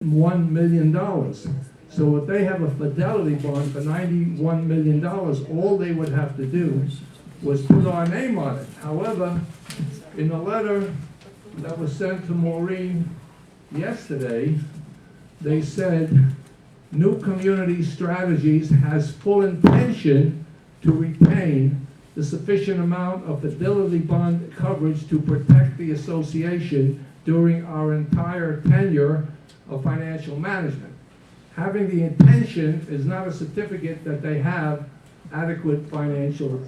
$1 million. So if they have a fidelity bond for $91 million, all they would have to do was put our name on it. However, in a letter that was sent to Maureen yesterday, they said, New Community Strategies has full intention to retain the sufficient amount of fidelity bond coverage to protect the association during our entire tenure of financial management. Having the intention is not a certificate that they have adequate financial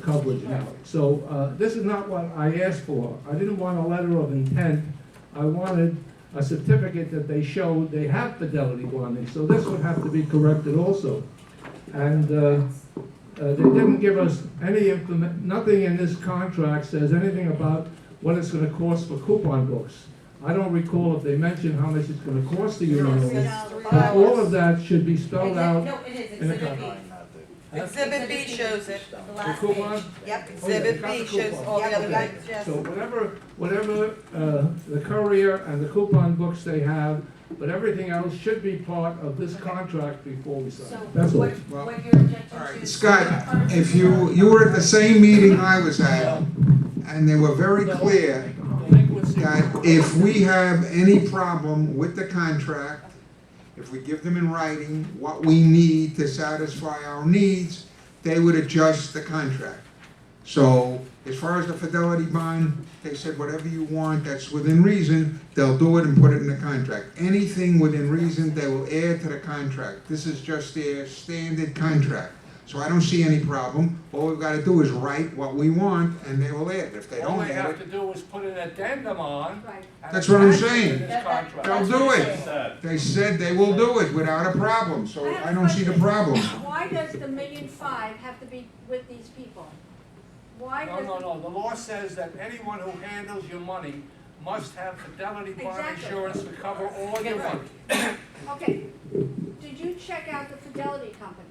coverage now. So this is not what I asked for. I didn't want a letter of intent. I wanted a certificate that they showed they have fidelity bonding. So this would have to be corrected also. And they didn't give us any nothing in this contract says anything about what it's going to cost for coupon books. I don't recall if they mentioned how much it's going to cost the union. But all of that should be spelled out. No, it is, in the Exhibit B. contract. Exhibit B shows it. The The last coupon? page. Yep, Oh, yeah, Exhibit got B the shows coupon. all the other Okay. things. So whatever the courier and the coupon books they have, but everything else should be part of this contract before we sign. So That's all. what your objection All right, to? Scott, if you were at the same meeting I was at, and they were very clear that if we have any problem with the contract, if we give them in writing what we need to satisfy our needs, they would adjust the contract. So as far as the fidelity bond, they said whatever you want that's within reason, they'll do it and put it in the contract. Anything within reason, they will add to the contract. This is just their standard contract. So I don't see any problem. All we've got to do is write what we want and they will add it. If they All don't they add have to it, do is put an addendum on. Right. and That's what I'm attach it saying. to this contract. they'll do it. They said they will do it without a problem, so I don't see the problem. Why does the $1.5 million have to be with these people? Why does? No. The law says that anyone who handles your money must have fidelity bond Exactly. insurance to cover all your money. Okay, did you check out the Fidelity Company?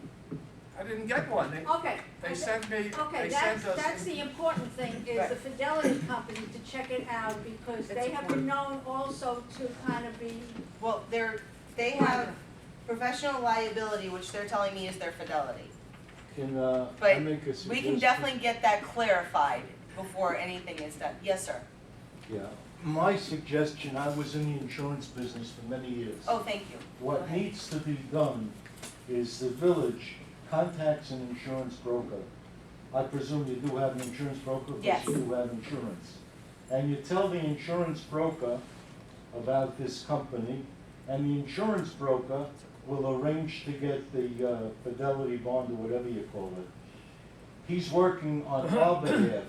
I didn't get one. Okay. They sent me, Okay, they sent us. that's the important thing, is the Fidelity Company to check it out, because they have been known also to kind of be, Well, they have professional liability, which they're telling me is their fidelity. Can But I make a suggestion? We can definitely get that clarified before anything is done. Yes, sir. Yeah, my suggestion, I was in the insurance business for many years. Oh, thank you. Go What ahead. needs to be done is the village contacts an insurance broker. I presume you do have an insurance broker? Yes. Because you do have insurance. And you tell the insurance broker about this company, and the insurance broker will arrange to get the fidelity bond or whatever you call it. He's working on our behalf,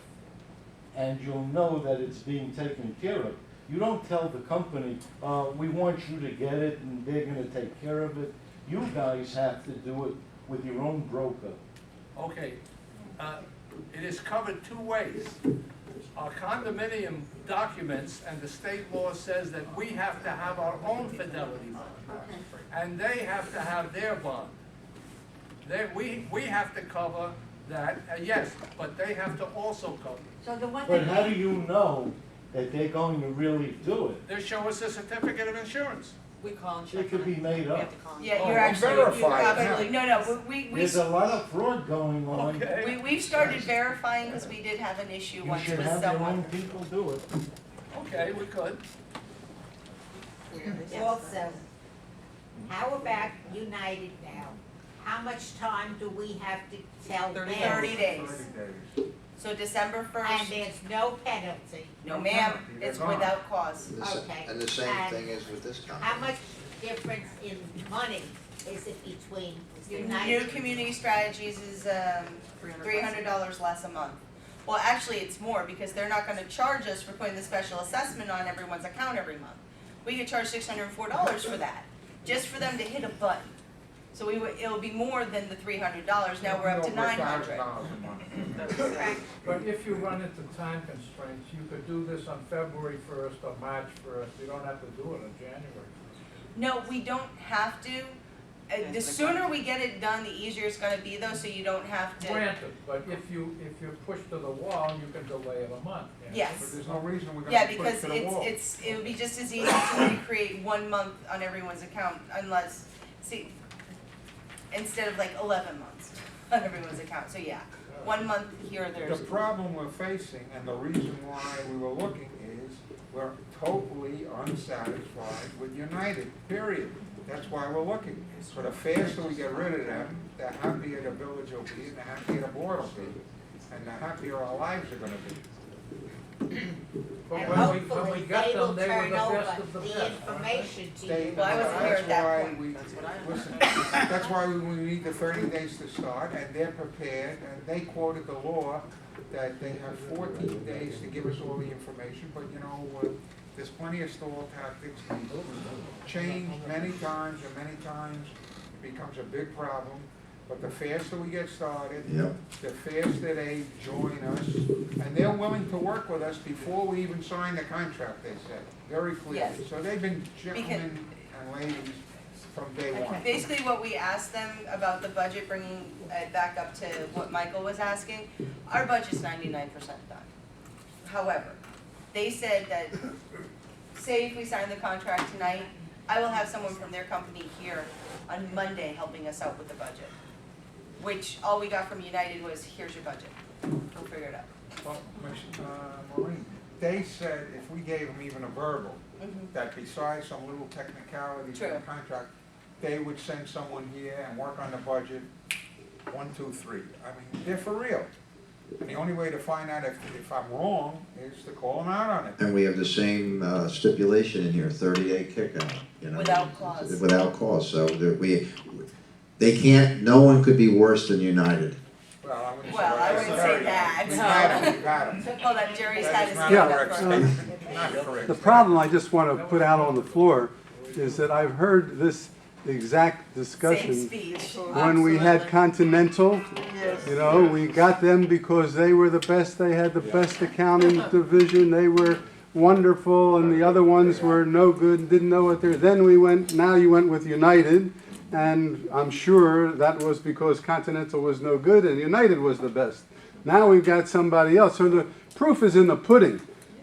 and you'll know that it's being taken care of. You don't tell the company, we want you to get it and they're gonna take care of it. You guys have to do it with your own broker. Okay, it is covered two ways. Our condominium documents and the state law says that we have to have our own fidelity bond. And they have to have their bond. We have to cover that, yes, but they have to also cover it. so the one But how do thing, you know that they're going to really do it? They show us a certificate of insurance. We call and check. It could be made up. Yeah, Oh, you're I'm actually, verified you're now. absolutely, no, we There's a lot of fraud going on. Okay. we've started verifying because we did have an issue You once should with have your own someone. people do it. Okay, we could. Also, how about United now? How much time do we have to tell them? 30 days. So December And 1st, there's no penalty? no ma'am, it's without cause. Okay. And the same And thing is with this How company. much difference in money is it between New United? Community Strategies is $300 less a month. Well, actually, it's more because they're not gonna charge us for putting the special assessment on everyone's account every month. We could charge $604 for that, just for them to hit a button. So it'll be more than the $300, now we're up to $900. But if you run into time constraints, you could do this on February 1st or March 1st, you don't have to do it on January 1st. No, we don't have to, The sooner we get it done, the easier it's gonna be though, so you don't have to. Granted, but if you're pushed to the wall, you can delay it a month. yeah. But Yes, there's no reason we're yeah, gonna push because to the wall. it would be just as easy to recreate 1 month on everyone's account unless, see, instead of like 11 months on everyone's account, so yeah, 1 month here or there. The problem we're facing, and the reason why we were looking is, we're totally unsatisfied with United, period. That's why we're looking. So the faster we get rid of them, the happier the village will be, and the happier the board will be, and the happier our lives are gonna be. But And when we hopefully got they will them, they were turn the over best of the the best. information to They- you. Well, I wasn't here at that that's why point. we- Listen, that's why we need the 30 days to start, and they're prepared, and they quoted the law that they have 14 days to give us all the information, but you know, there's plenty of stall tactics. We've changed many times, and many times it becomes a big problem. But the faster we get started, Yep. the faster they join us, and they're willing to work with us before we even sign the contract, they said, very clearly. Yes. So they've been gentlemen and ladies from day one. Basically, what we asked them about the budget, bringing it back up to what Michael was asking, our budget's 99% done. However, they said that, say if we sign the contract tonight, I will have someone from their company here on Monday helping us out with the budget. Which, all we got from United was, here's your budget, go figure it out. Well, Maureen, they said if we gave them even a verbal, that besides some little technicalities in the True. contract, they would send someone here and work on the budget, 1, 2, 3. I mean, they're for real. And the only way to find out if I'm wrong is to call them out on it. And we have the same stipulation in here, 30-day kickout, you know. Without clause. Without cause, so they can't, no one could be worse than United. Well, I wouldn't say Well, I wouldn't say We've that. got 'em. Hold on, Jerry's had his That is hand not a up correct for. statement, not a correct The statement. problem I just want to put out on the floor is that I've heard this exact Same discussion speech. when we had Absolutely. Continental. You know, we got them because they were the best, they had the best accounting division, they were wonderful, and the other ones were no good, didn't know what they're, then now you went with United, and I'm sure that was because Continental was no good and United was the best. Now we've got somebody else, so the proof is in the pudding.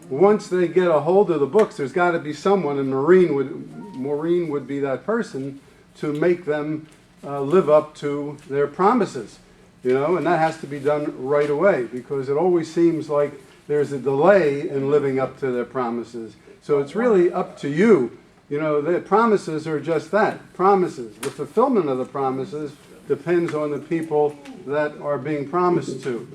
Once they get a hold of the books, there's got to be someone, and Maureen would be that person, to make them live up to their promises, you know, and that has to be done right away, because it always seems like there's a delay in living up to their promises. So it's really up to you. You know, the promises are just that, promises. The fulfillment of the promises depends on the people that are being promised to.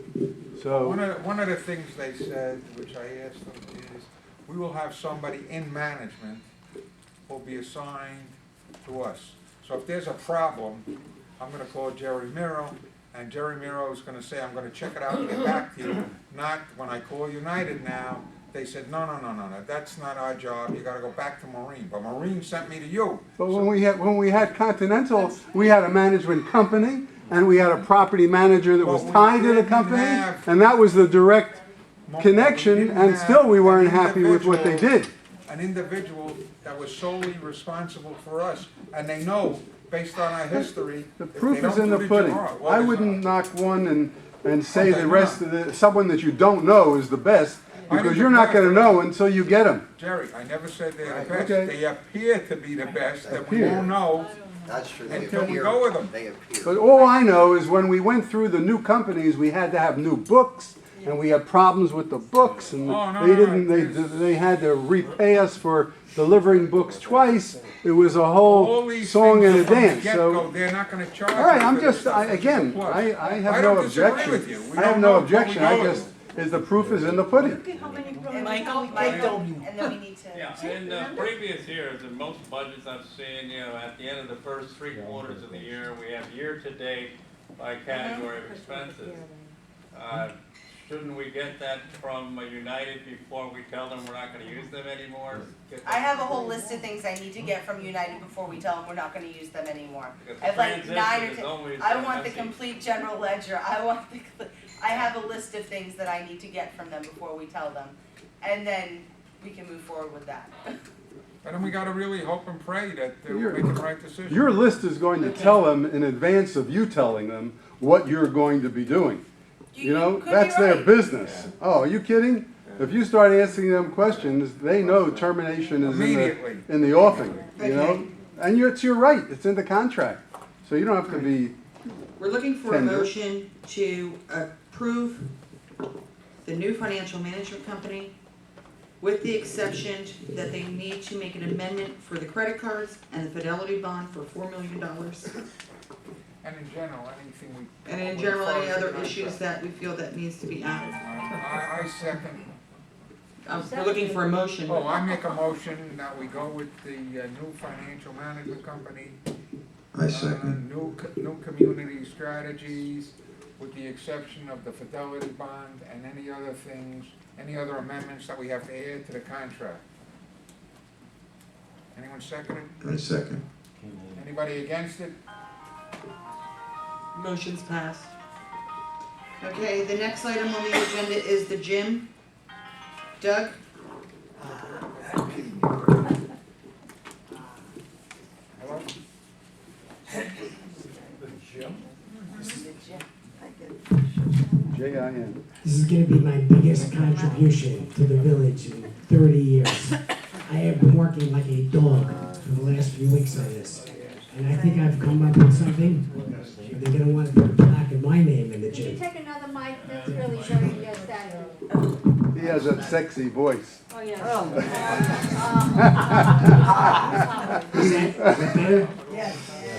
So, One of the things they said, which I asked them, is we will have somebody in management who will be assigned to us. So if there's a problem, I'm gonna call Jerry Miro, and Jerry Miro is gonna say, I'm gonna check it out and get back to you. Not when I call United now, they said, no, that's not our job, you gotta go back to Maureen. But Maureen sent me to you. but when we had Continental, we had a management company, and we had a property manager that was But we tied to the didn't company, have- and that was the direct We connection, didn't and have still we weren't an happy with what they individual- did. An individual that was solely responsible for us, and they know, based on our history, The if they proof is don't in do the pudding. job, well, I it's wouldn't not. knock one and say Okay, the rest of the, someone that you don't know is the best, I because didn't you're not gonna compare. know until you get them. Jerry, I never said they're the best, Okay. they appear to be the best, and we Appear. won't know That's true. until we go with them. They appear. But all I know is when we went through the new companies, we had to have new books, and we had problems with the books, and Oh, no, they no, didn't, they had to repay us for delivering books twice. It was a All whole these song things and a are from the dance, get-go, so. they're not gonna charge All right, us I'm for this just, stuff, which is a again, plus. I have don't no disagree objection. with you. We I have don't no know until we objection, go I with just, is the proof is in the pudding. And Michael, and then we need to. Yeah, in previous years, in most budgets I've seen, you know, at the end of the first 3 quarters of the year, we have year-to-date by category of expenses. Shouldn't we get that from United before we tell them we're not gonna use them anymore? Get I that- have a whole list of things I need to get from United before we tell them we're not gonna use them anymore. Because I have like the 9 or transition is 10, always I so want the messy. complete general ledger, I have a list of things that I need to get from them before we tell them. And then we can move forward with that. But then we gotta really hope and pray that they'll You're- make the right decision. Your list is going to tell them in advance of you telling them what you're going to be doing. You know, could be that's their right. business. Oh, are you kidding? If you start asking them questions, they know termination is Immediately. in the offing, you know? Okay. And it's your right, it's in the contract. So you don't have to be, We're looking for a Tender. motion to approve the new financial management company with the exception that they need to make an amendment for the credit cards and the fidelity bond for $4 million. And in general, anything we. And in general, any other issues that we feel that needs to be added. I second. We're looking for a motion. Oh, I make a motion that we go with the new financial management company. I second. New community strategies, with the exception of the fidelity bond and any other things, any other amendments that we have to add to the contract. Anyone second it? I second. Anybody against it? Motion's passed. Okay, the next item on the agenda is the gym. Doug? Hello? J-I-N. This is gonna be my biggest contribution to the village in 30 years. I have been working like a dog for the last few weeks on this. And I think I've come up with something. They're gonna wanna put a plaque in my name in the Can you gym. take another mic that's really very static? He has that sexy voice. Oh, yes. Is that better?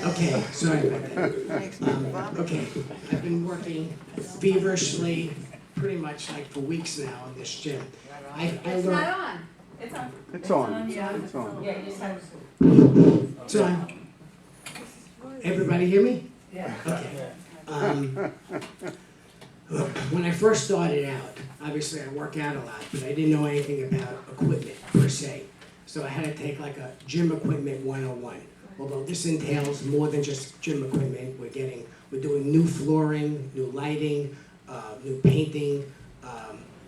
Okay, sorry about that. Okay, I've been working feverishly, pretty much like for weeks now in this gym. I It's learned, not on. It's on. It's on, it's on. Yeah, you just have. it's on. Everybody hear me? Yeah. Okay. When I first started out, obviously I work out a lot, but I didn't know anything about equipment per se. So I had to take like a gym equipment 101. Although this entails more than just gym equipment, we're doing new flooring, new lighting, new painting.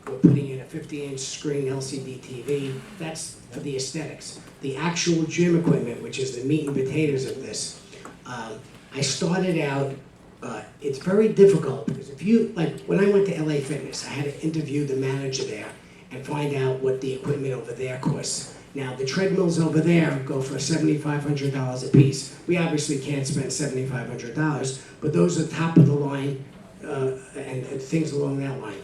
We're putting in a 50-inch screen LCD TV. That's for the aesthetics. The actual gym equipment, which is the meat and potatoes of this, I started out, it's very difficult because if you, like when I went to LA Fitness, I had to interview the manager there and find out what the equipment over there costs. Now, the treadmills over there go for $7,500 a piece. We obviously can't spend $7,500, but those are top of the line and things along that line.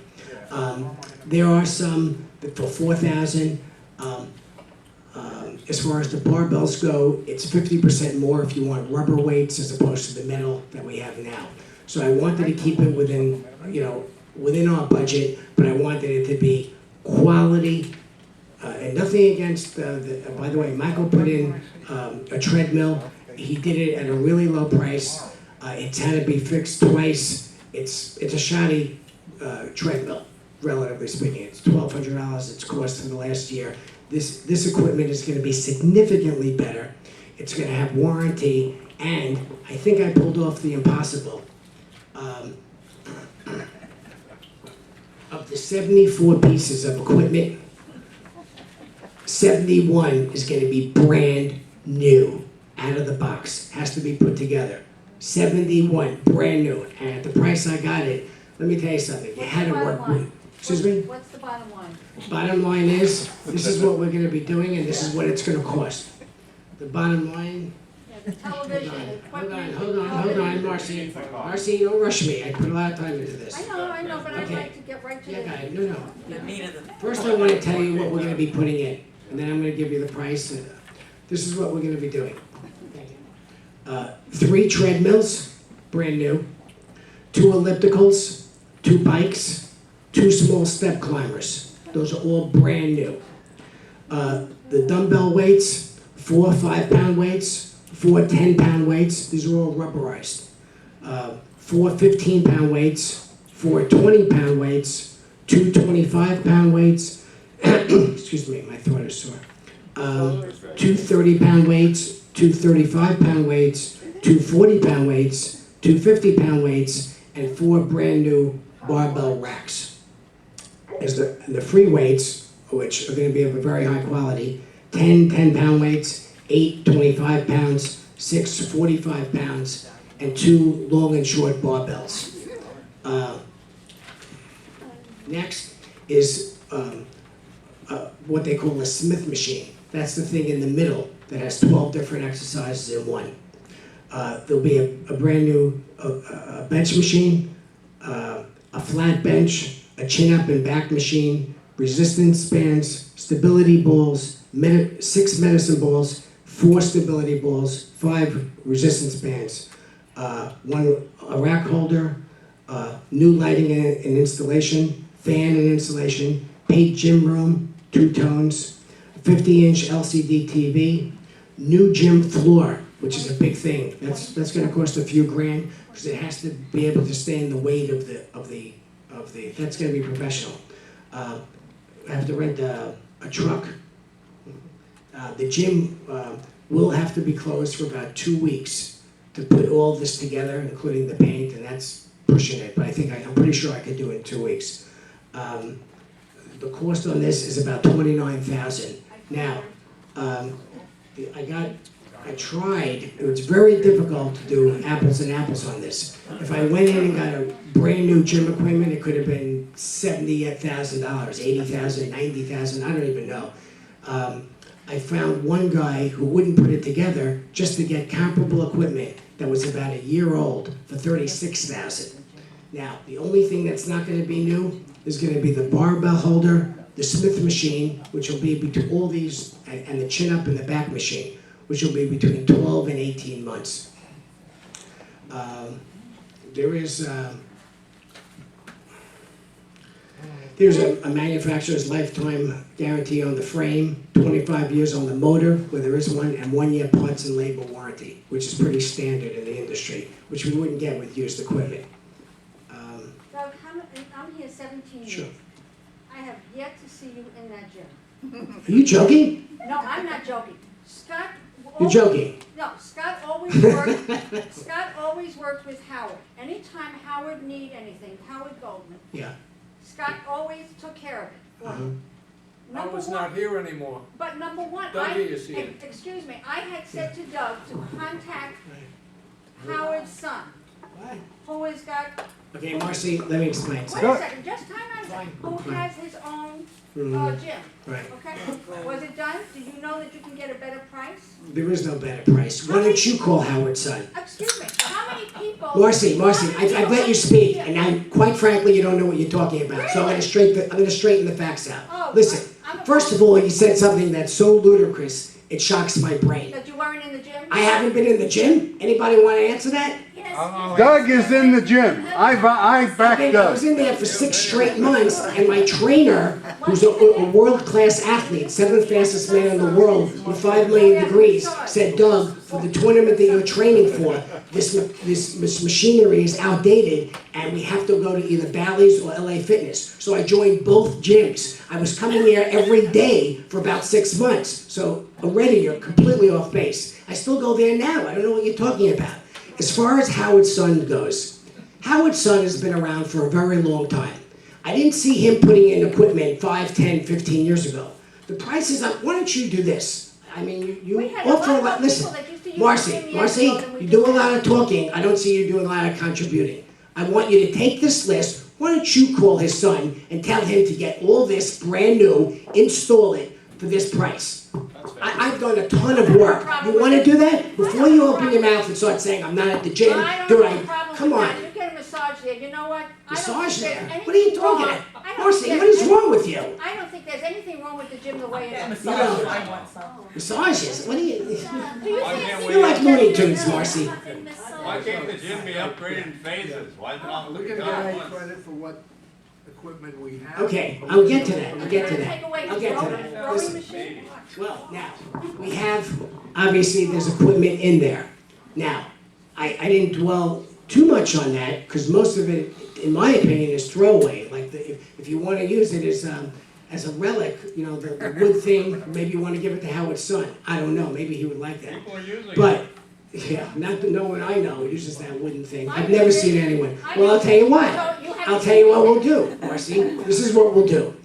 There are some that for $4,000. As far as the barbells go, it's 50% more if you want rubber weights as opposed to the metal that we have now. So I wanted to keep it within, within our budget, but I wanted it to be quality. And nothing against, by the way, Michael put in a treadmill. He did it at a really low price. It's had to be fixed twice. It's a shoddy treadmill, relatively speaking. It's $1,200 it's cost in the last year. This equipment is going to be significantly better. It's going to have warranty, and I think I pulled off the impossible. Of the 74 pieces of equipment, 71 is going to be brand new, out of the box, has to be put together. 71, brand new, and at the price I got it, let me tell you something, you had to work with. Excuse me? What's the bottom line? Bottom line is, this is what we're gonna be doing and this is what it's gonna cost. The bottom line, Yeah, the television, equipment. hold on, Marcy, don't rush me, I put a lot of time into this. I know, but I'd Okay. like to get right to Yeah, the. got it, no. First I wanna tell you what we're gonna be putting in, and then I'm gonna give you the price, and this is what we're gonna be doing. 3 treadmills, brand new, 2 ellipticals, 2 bikes, 2 small step climbers. Those are all brand new. The dumbbell weights, 4 5-pound weights, 4 10-pound weights. These are all rubberized. 4 15-pound weights, 4 20-pound weights, 2 25-pound weights. Excuse me, my throat is sore. 2 30-pound weights, 2 35-pound weights, 2 40-pound weights, 2 50-pound weights, and 4 brand new barbell racks. As the free weights, which are going to be of a very high quality, 10 10-pound weights, 8 25 pounds, 6 45 pounds, and 2 long and short barbells. Next is what they call a Smith machine. That's the thing in the middle that has 12 different exercises in one. There'll be a brand new bench machine, a flat bench, a chin-up and back machine, resistance bands, stability balls, 6 medicine balls, 4 stability balls, 5 resistance bands, a rack holder, new lighting and installation, fan and installation, paid gym room, 2 tones, 50-inch LCD TV, new gym floor, which is a big thing. That's going to cost a few grand because it has to be able to stand the weight of the. That's going to be professional. I have to rent a truck. The gym will have to be closed for about 2 weeks to put all this together, including the paint, and that's pushing it. But I'm pretty sure I could do it in 2 weeks. The cost on this is about $29,000. Now, I tried, it was very difficult to do apples and apples on this. If I went in and got a brand new gym equipment, it could have been $78,000, $80,000, $90,000, I don't even know. I found one guy who wouldn't put it together just to get comparable equipment that was about a year old for $36,000. Now, the only thing that's not going to be new is going to be the barbell holder, the Smith machine, which will be between all these, and the chin-up and the back machine, which will be between 12 and 18 months. There's a manufacturer's lifetime guarantee on the frame, 25 years on the motor, where there is one, and 1 year parts and labor warranty, which is pretty standard in the industry, which we wouldn't get with used equipment. Doug, I'm here 17 years. Sure. I have yet to see you in that gym. Are you joking? No, I'm not joking. Scott. You're joking. No, Scott always worked. Scott always worked with Howard. Anytime Howard needed anything, Howard Goldman. Yeah. Scott always took care of it for him. I Number was one, not here anymore. but number one, Dougie is here. excuse me, I had said to Doug to contact Howard's son, who has got. Okay, Marcy, let me explain. Wait a second, just time out a second. Who has his own gym? Right. Okay. Was it done? Do you know that you can get a better price? There is no better price. Why don't you call Howard's son? Excuse me. How many people? Marcy, I've let you speak, and now, quite frankly, you don't know what you're talking about. So I'm going to straighten the facts out. Oh, Listen, first of all, you said something that's so ludicrous, it shocks my brain. That you weren't in the gym? I haven't been in the gym? Anybody want to answer that? Doug is in the gym. I backed I Doug. was in there for 6 straight months, and my trainer, who's a world-class athlete, 7th fastest man in the world with 5 million degrees, said, Doug, for the tournament that you're training for, this machinery is outdated, and we have to go to either Bally's or LA Fitness. So I joined both gyms. I was coming here every day for about 6 months. So already you're completely off base. I still go there now. I don't know what you're talking about. As far as Howard's son goes, Howard's son has been around for a very long time. I didn't see him putting in equipment 5, 10, 15 years ago. The prices, why don't you do this? I mean, you offer a lot, listen, Marcy, you do a lot of talking. I don't see you doing a lot of contributing. I want you to take this list. Why don't you call his son and tell him to get all this brand new, install it for this price? I've done a ton of work. You want to do that? Before you open your mouth and start saying, I'm not at the gym, come on. You get a massage there. You know what? Massage there? What are you talking about? Marcy, what is wrong with you? I don't think there's anything wrong with the gym the way it is. Massages? What are you? You're You're like Looney Tunes, Marcy. Why can't the gym be upgraded in phases? Why not? We're gonna get any credit for what equipment we have. Okay, I'll get to that. Take away I'll the get to throwing that. Listen. machine. Well, now, we have, obviously, there's equipment in there. Now, I didn't dwell too much on that, because most of it, in my opinion, is throwaway. Like, if you want to use it as a relic, you know, the wood thing, maybe you want to give it to Howard's son. I don't know, maybe he would like that. People are using it. But, yeah, not no one I know uses that wooden thing. I've never seen anyone. Well, I'll tell you what. I'll tell you what we'll do, Marcy. This is what we'll do.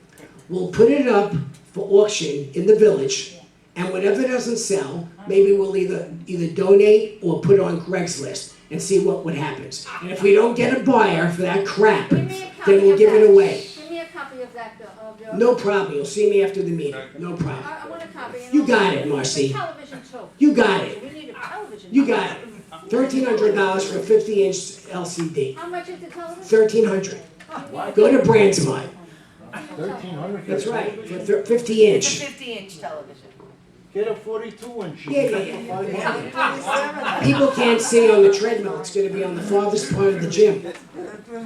We'll put it up for auction in the village, And whatever doesn't sell, maybe we'll either donate or put on Craigslist and see what happens. And if we don't get a buyer for that crap, Give me a copy then we'll of give it that. away. Give me a copy of that, of your. No problem, you'll see me after the meeting, no problem. I want a copy. and You also- got it, Marcy. Television too. You got it. We need a television. You got it. $1,300 for a 50-inch LCD. How much is the television? $1,300. Go to Brandsmart. 1,300? That's right, for 50 It's a inch. 50-inch television. Get a 42-inch. Yeah. People can't see on the treadmill, it's gonna be on the farthest part of the gym.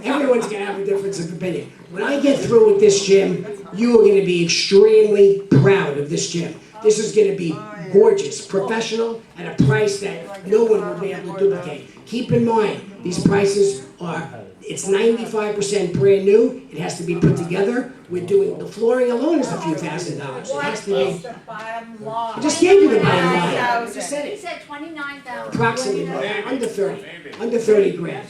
Everyone's gonna have a difference of opinion. When I get through with this gym, you are gonna be extremely proud of this gym. This is gonna be gorgeous, professional, at a price that no one will be able to duplicate. Keep in mind, these prices are, it's 95% brand new, it has to be put together. We're doing, the flooring alone is a few $1,000s. It has to What is be, the bottom line? I just gave you the bottom line. I just said He it. said 29,000. Approximately, under 30, under 30 grand.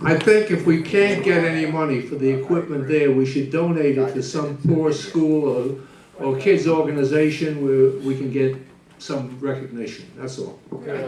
I think if we can't get any money for the equipment there, we should donate it to some poor school or kids organization where we can get some recognition, that's all. I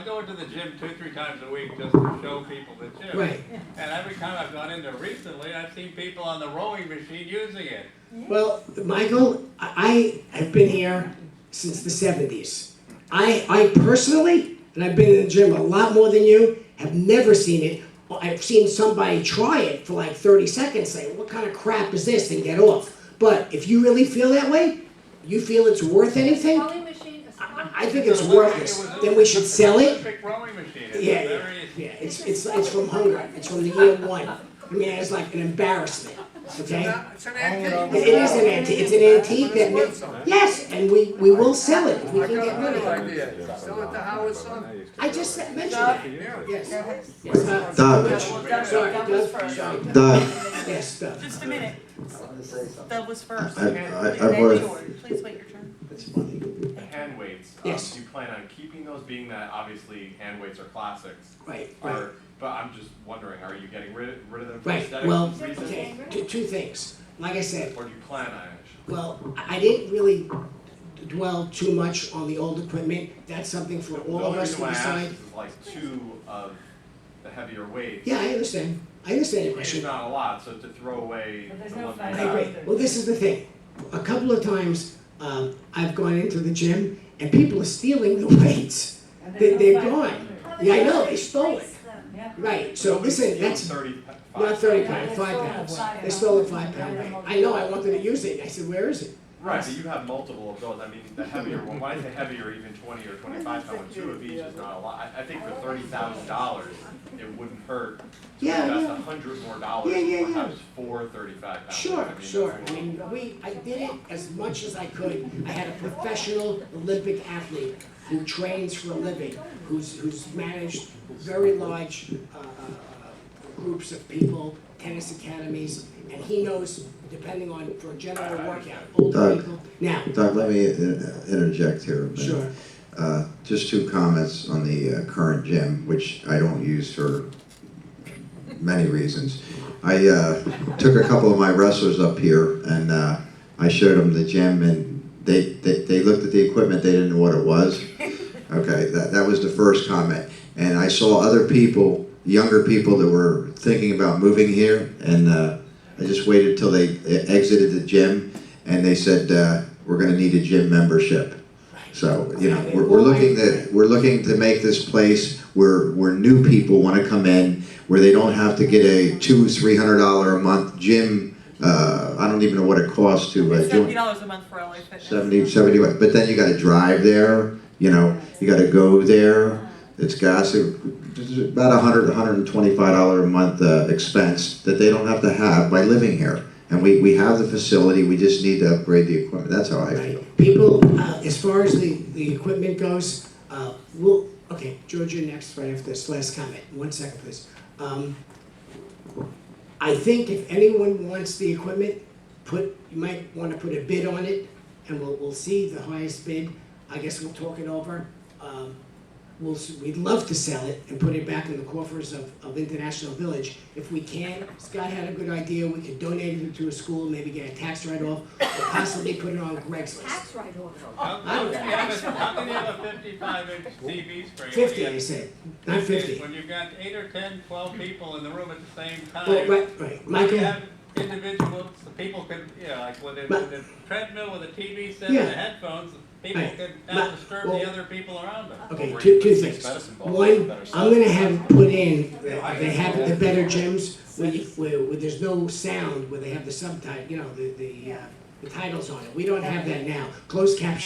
go into the gym 2-3 times a week just to show people the gym. Right. And every time I've gone in there recently, I've seen people on the rowing machine using it. Well, Michael, I have been here since the 70s. I personally, and I've been in the gym a lot more than you, have never seen it. I've seen somebody try it for like 30 seconds, say, what kind of crap is this, and get off. But if you really feel that way, you feel it's worth anything, Rowing machine is. I think it's worthless. Then we should sell it. Olympic rowing machine. It's Yeah, very- yeah, it's from Hungary. It's from the year 1. I mean, it's like an embarrassment. Okay. It's an antique. It is an antique. It's an antique that yes, and we will sell it if we I can got a get rid better of it. idea. Sell it to Howard Son. I just mentioned that. Yes. Yes. Doug. Sorry, Doug. Sorry, Doug. Doug, Yes, Doug. Just a minute. That was first. I- And I've then already- yours. Please wait your turn. it's funny. The hand weights, Yes. do you plan on keeping those, being that obviously hand weights are classics? Right, Or, right. but I'm just wondering, are you getting rid of them for Right. aesthetic Well, reasons? okay. Two things. Like I said, Or do you plan on it? well, I didn't really dwell too much on the old equipment. That's something for all of us to The only reason why I decide. asked is like 2 of the heavier weights. Yeah, I understand. I understand your It's question. not a lot, so to throw away But there's the no ones I we agree. have. Well, this is the thing. A couple of times, I've gone into the gym and people are stealing the weights. They're gone. Yeah, I know, they stole it. Right, so listen, that's 35. not 30 pounds, 5 pounds. They stole a 5-pound weight. I know, I wanted to use it. I said, where is it? Right, but you have multiple of those, I mean, the heavier one, when I say heavier, even 20 or 25 pound, 2 of each is not a lot. I think for $30,000, it wouldn't hurt to Yeah, invest yeah. $100 more, Yeah. perhaps for 35 pounds. Sure, I mean, sure. that's I mean, I did it as much as I could. I had a professional Olympic athlete who trains for a living, who's managed very large groups of people, tennis academies, and he knows, depending on, for a general workout, older Doug. people. Now, Doug, let me interject here a minute. sure, Just 2 comments on the current gym, which I don't use for many reasons. I took a couple of my wrestlers up here and I showed them the gym and they looked at the equipment, they didn't know what it was. Okay, that was the first comment. And I saw other people, younger people that were thinking about moving here and I just waited till they exited the gym and they said, we're gonna need a gym membership. So, you know, we're looking to make this place where new people want to come in, where they don't have to get a $200-300 a month gym. I don't even know what it costs to join. $70 a month for LA Fitness. 70, but then you got to drive there. You know, you got to go there. It's gas. It's about $125 a month expense that they don't have to have by living here. And we have the facility, we just need to upgrade the equipment, that's how I feel. right. People, as far as the equipment goes, okay, George, you're next right after this last comment. 1 second, please. I think if anyone wants the equipment, you might want to put a bid on it, and we'll see the highest bid. I guess we'll talk it over. we'd love to sell it and put it back in the coffers of International Village. If we can, Scott had a good idea, we could donate it to a school, maybe get a tax write-off, or possibly put it on Greg's list. Tax write-off. How can you have a 55-inch TV screen? 50, I said, not 50. When you've got 8 or 10, 12 people in the room at the same time. Well, right, When you Michael, have individuals, the people can, like with the treadmill with a TV set and Yeah. the headphones, people Right. can But- not disturb well- the other people around them. okay, Well, two it's things. medicine balls, One, better I'm gonna stuff. have put in, they have the better gyms, where there's no sound, where they have the subtitle, the titles on it. We don't have that now. Closed caption